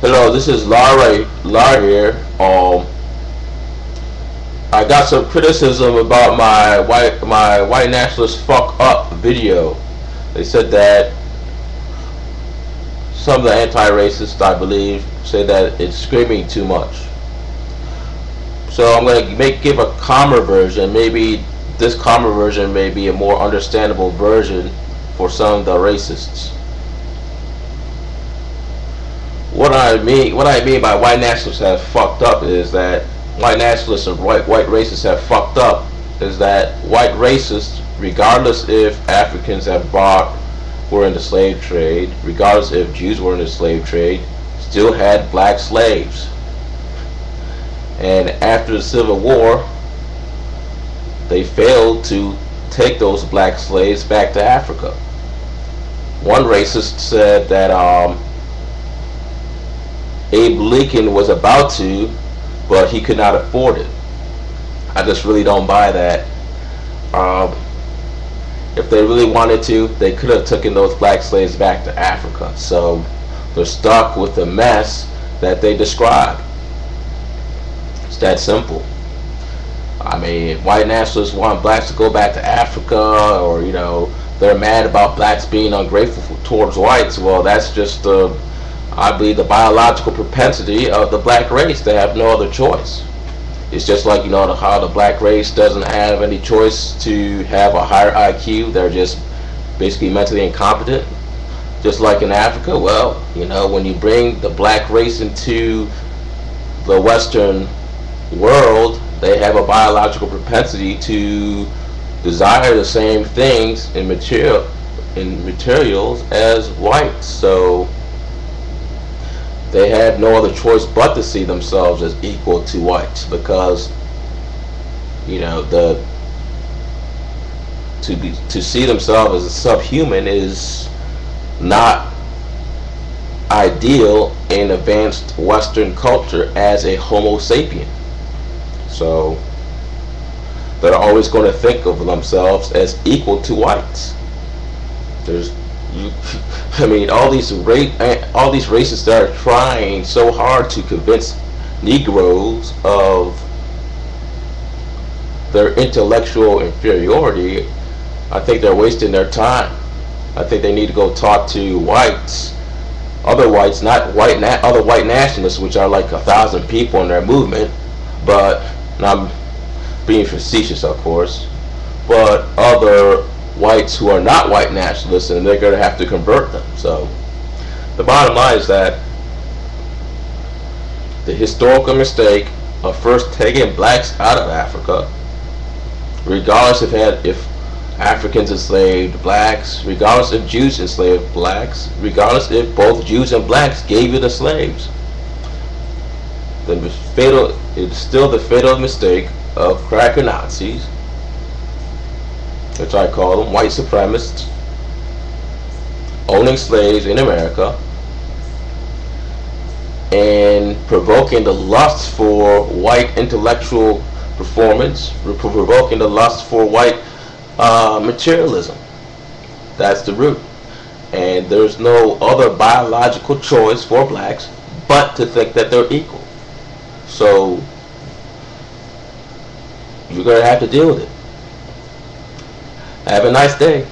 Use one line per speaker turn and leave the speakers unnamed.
Hello, this is Lar here. I got some criticism about my white nationalist fuck up video. They said that some of the anti-racists, I believe, say that it's screaming too much. So I'm going to give a calmer version. Maybe this calmer version may be a more understandable version for some of the racists. What I mean by white nationalists have fucked up is that white nationalists and white racists have fucked up is that white racists, regardless if Africans were in the slave trade, regardless if Jews were in the slave trade, still had black slaves. And after the Civil War, they failed to take those black slaves back to Africa. One racist said that Abe Lincoln was about to, but he could not afford it. I just really don't buy that. If they really wanted to, they could have taken those black slaves back to Africa. So they're stuck with the mess that they described. It's that simple. I mean, white nationalists want blacks to go back to Africa, or they're mad about blacks being ungrateful towards whites. Well, that's just I believe the biological propensity of the black race. They have no other choice. It's just like how the black race doesn't have any choice to have a higher IQ. They're just basically mentally incompetent. Just like in Africa, well, when you bring the black race into the Western world, they have a biological propensity to desire the same things in materials as whites. So they had no other choice but to see themselves as equal to whites, because to see themselves as a subhuman is not ideal in advanced Western culture as a Homo sapien. So they're always going to think of themselves as equal to whites. All these racists that are trying so hard to convince Negroes of their intellectual inferiority, I think they're wasting their time. I think they need to go talk to whites, other whites, not other white nationalists, which are like 1,000 people in their movement, but I'm being facetious, of course, but other whites who are not white nationalists, and they're going to have to convert them. So the bottom line is that the historical mistake of first taking blacks out of Africa, regardless if Africans enslaved blacks, regardless if Jews enslaved blacks, regardless if both Jews and blacks gave you the slaves, it's still the fatal mistake of Crackanazis, which I call them, white supremacists, owning slaves in America and provoking the lust for white intellectual performance, provoking the lust for white materialism. That's the root. And there's no other biological choice for blacks but to think that they're equal. So you're going to have to deal with it. Have a nice day.